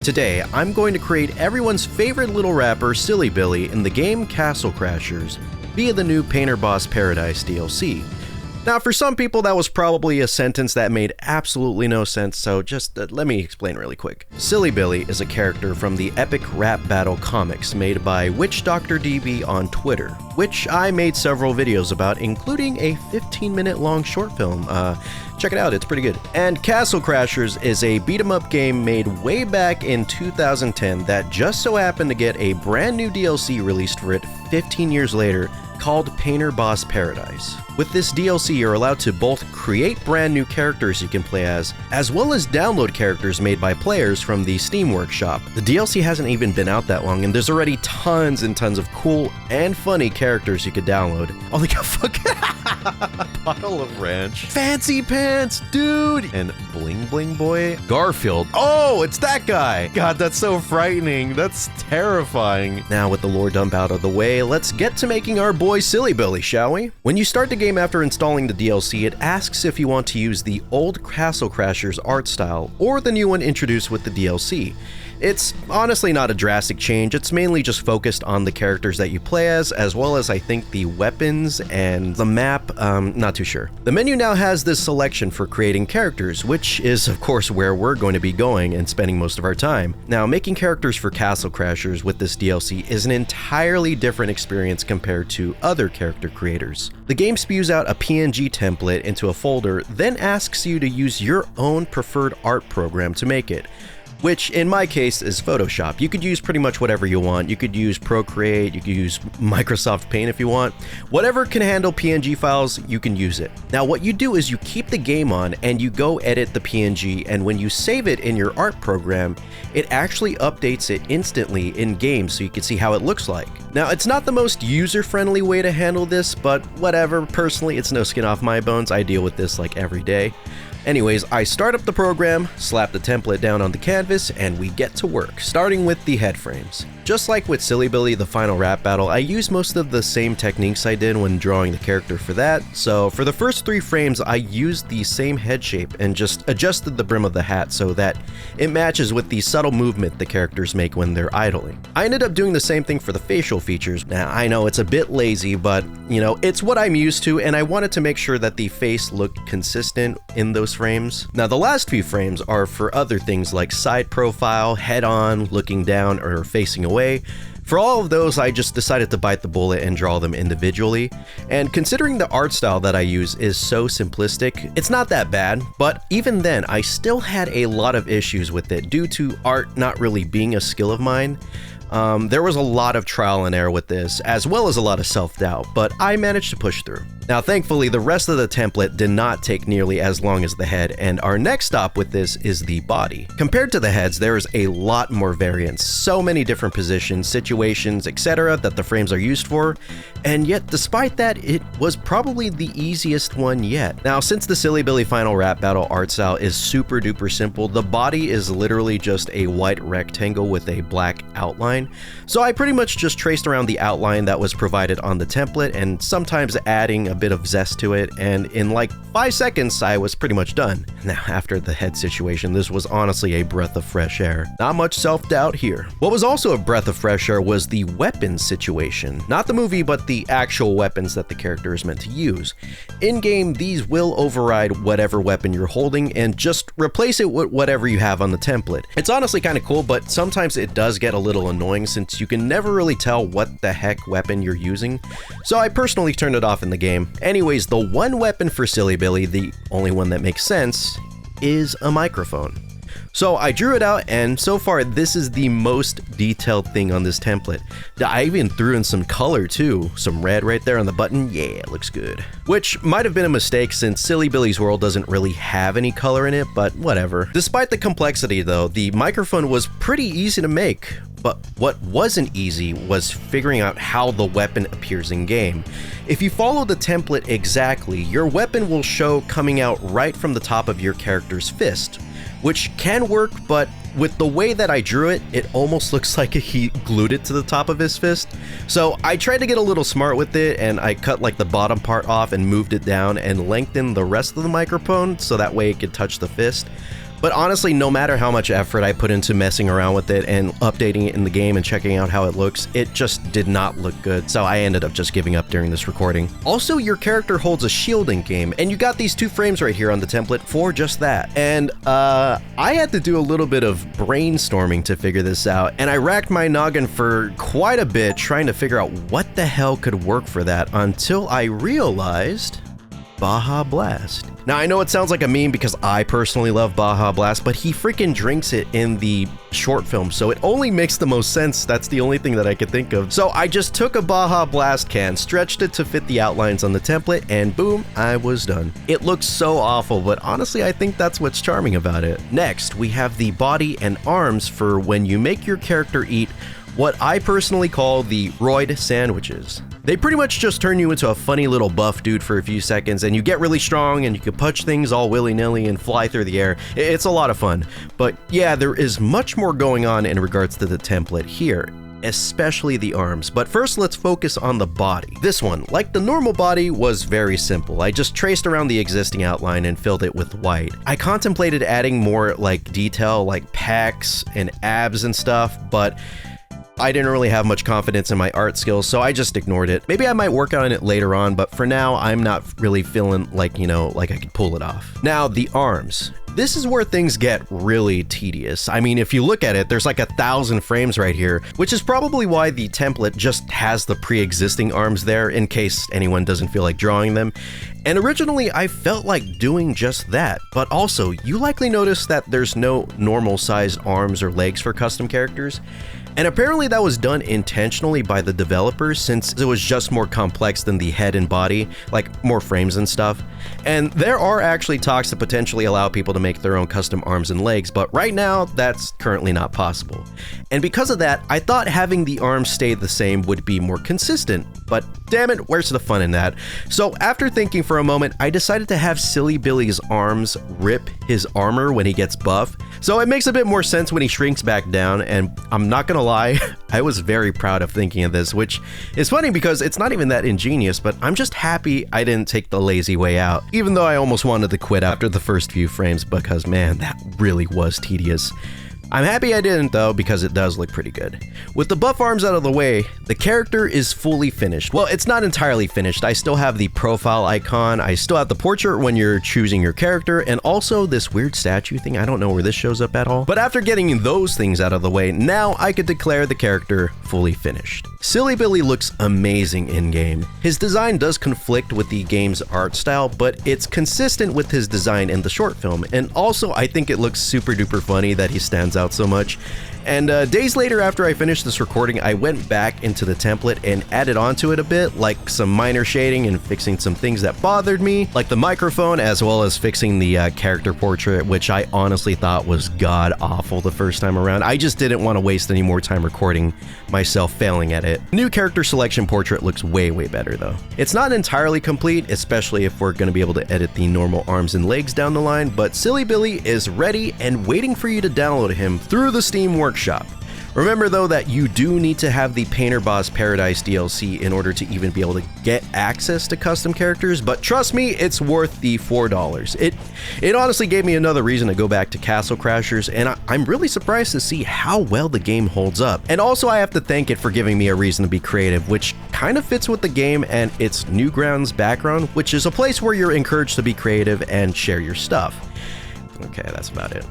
Today, I'm going to create everyone's favorite little rapper, Silly Billy, in the game Castle Crashers via the new Painter Boss Paradise DLC. Now, for some people, that was probably a sentence that made absolutely no sense, so just let me explain really quick. Silly Billy is a character from the epic rap battle comics made by Witch Dr. DB on Twitter, which I made several videos about, including a 15-minute long short film. Check it out, it's pretty good. And Castle Crashers is a beat-em-up game made way back in 2010 that just so happened to get a brand new DLC released for it 15 years later, called Painter Boss Paradise. With this DLC, you're allowed to both create brand new characters you can play as well as download characters made by players from the Steam Workshop. The DLC hasn't even been out that long, and there's already tons and tons of cool and funny characters you could download. Oh, they got fucking Bottle of Ranch, Fancy Pants, dude, and Bling Bling Boy, Garfield. Oh, it's that guy. God, that's so frightening. That's terrifying. Now, with the lore dump out of the way, let's get to making our boy Silly Billy, shall we? When you start the game after installing the DLC, it asks if you want to use the old Castle Crashers art style or the new one introduced with the DLC. It's honestly not a drastic change, it's mainly just focused on the characters that you play as well as I think the weapons and the map, not too sure. The menu now has this selection for creating characters, which is of course where we're going to be going and spending most of our time. Now, making characters for Castle Crashers with this DLC is an entirely different experience compared to other character creators. The game spews out a PNG template into a folder, then asks you to use your own preferred art program to make it, which in my case is Photoshop. You could use pretty much whatever you want. You could use Procreate, you could use Microsoft Paint if you want. Whatever can handle PNG files, you can use it. Now what you do is you keep the game on and you go edit the PNG, and when you save it in your art program, it actually updates it instantly in game so you can see how it looks like. Now it's not the most user-friendly way to handle this, but whatever, personally it's no skin off my bones. I deal with this like every day. Anyways, I start up the program, slap the template down on the canvas, and we get to work, starting with the head frames. Just like with Silly Billy, the final rap battle, I used most of the same techniques I did when drawing the character for that, so for the first 3 frames I used the same head shape and just adjusted the brim of the hat so that it matches with the subtle movement the characters make when they're idling. I ended up doing the same thing for the facial features. Now I know it's a bit lazy, but you know, it's what I'm used to, and I wanted to make sure that the face looked consistent in those frames. Now the last few frames are for other things like side profile, head on, looking down, or facing away. For all of those, I just decided to bite the bullet and draw them individually, and considering the art style that I use is so simplistic, it's not that bad, but even then I still had a lot of issues with it due to art not really being a skill of mine. There was a lot of trial and error with this, as well as a lot of self-doubt, but I managed to push through. Now thankfully, the rest of the template did not take nearly as long as the head, and our next stop with this is the body. Compared to the heads, there is a lot more variance, so many different positions, situations, etc. that the frames are used for, and yet despite that, it was probably the easiest one yet. Now since the Silly Billy final rap battle art style is super duper simple, the body is literally just a white rectangle with a black outline, so I pretty much just traced around the outline that was provided on the template and sometimes adding a bit of zest to it, and in like 5 seconds I was pretty much done. Now after the head situation, this was honestly a breath of fresh air. Not much self-doubt here. What was also a breath of fresh air was the weapons situation. Not the movie, but the actual weapons that the character is meant to use. In-game, these will override whatever weapon you're holding and just replace it with whatever you have on the template. It's honestly kind of cool, but sometimes it does get a little annoying since you can never really tell what the heck weapon you're using, so I personally turned it off in the game. Anyways, the one weapon for Silly Billy, the only one that makes sense, is a microphone. So I drew it out, and so far this is the most detailed thing on this template. I even threw in some color too, some red right there on the button. Yeah, it looks good. Which might have been a mistake since Silly Billy's world doesn't really have any color in it, but whatever. Despite the complexity though, the microphone was pretty easy to make. But what wasn't easy was figuring out how the weapon appears in game. If you follow the template exactly, your weapon will show coming out right from the top of your character's fist, which can work, but with the way that I drew it, it almost looks like he glued it to the top of his fist. So I tried to get a little smart with it, and I cut like the bottom part off and moved it down and lengthened the rest of the microphone so that way it could touch the fist. But honestly, no matter how much effort I put into messing around with it and updating it in the game and checking out how it looks, it just did not look good, so I ended up just giving up during this recording. Also, your character holds a shield in game, and you got these 2 frames right here on the template for just that. And I had to do a little bit of brainstorming to figure this out, and I racked my noggin for quite a bit trying to figure out what the hell could work for that until I realized Baja Blast. Now, I know it sounds like a meme because I personally love Baja Blast, but he freaking drinks it in the short film, so it only makes the most sense. That's the only thing that I could think of. So I just took a Baja Blast can, stretched it to fit the outlines on the template, and boom, I was done. It looks so awful, but honestly, I think that's what's charming about it. Next, we have the body and arms for when you make your character eat what I personally call the roid sandwiches. They pretty much just turn you into a funny little buff dude for a few seconds, and you get really strong and you can punch things all willy-nilly and fly through the air. It's a lot of fun. But yeah, there is much more going on in regards to the template here, especially the arms. But first, let's focus on the body. This one, like the normal body, was very simple. I just traced around the existing outline and filled it with white. I contemplated adding more like detail like pecs and abs and stuff, but I didn't really have much confidence in my art skills, so I just ignored it. Maybe I might work on it later on, but for now, I'm not really feeling like, like I could pull it off. Now, the arms. This is where things get really tedious. I mean, if you look at it, there's like 1,000 frames right here, which is probably why the template just has the pre-existing arms there in case anyone doesn't feel like drawing them. And originally, I felt like doing just that, but also, you likely noticed that there's no normal sized arms or legs for custom characters. And apparently that was done intentionally by the developers since it was just more complex than the head and body, like more frames and stuff. And there are actually talks to potentially allow people to make their own custom arms and legs, but right now that's currently not possible. And because of that, I thought having the arms stay the same would be more consistent, but damn it, where's the fun in that? So after thinking for a moment, I decided to have Silly Billy's arms rip his armor when he gets buff. So it makes a bit more sense when he shrinks back down, and I'm not gonna lie, I was very proud of thinking of this, which is funny because it's not even that ingenious, but I'm just happy I didn't take the lazy way out, even though I almost wanted to quit after the first few frames because man, that really was tedious. I'm happy I didn't though, because it does look pretty good. With the buff arms out of the way, the character is fully finished. Well, it's not entirely finished. I still have the profile icon, I still have the portrait when you're choosing your character, and also this weird statue thing. I don't know where this shows up at all. But after getting those things out of the way, now I could declare the character fully finished. Silly Billy looks amazing in-game. His design does conflict with the game's art style, but it's consistent with his design in the short film, and also I think it looks super duper funny that he stands out so much. And days later after I finished this recording, I went back into the template and added onto it a bit, like some minor shading and fixing some things that bothered me, like the microphone, as well as fixing the character portrait, which I honestly thought was god-awful the first time around. I just didn't want to waste any more time recording myself failing at it. New character selection portrait looks way better though. It's not entirely complete, especially if we're going to be able to edit the normal arms and legs down the line, but Silly Billy is ready and waiting for you to download him through the Steam Workshop. Remember though that you do need to have the Painter Boss Paradise DLC in order to even be able to get access to custom characters, but trust me, it's worth the $4. It honestly gave me another reason to go back to Castle Crashers, and I'm really surprised to see how well the game holds up. And also I have to thank it for giving me a reason to be creative, which kind of fits with the game and its Newgrounds background, which is a place where you're encouraged to be creative and share your stuff. Okay, that's about it.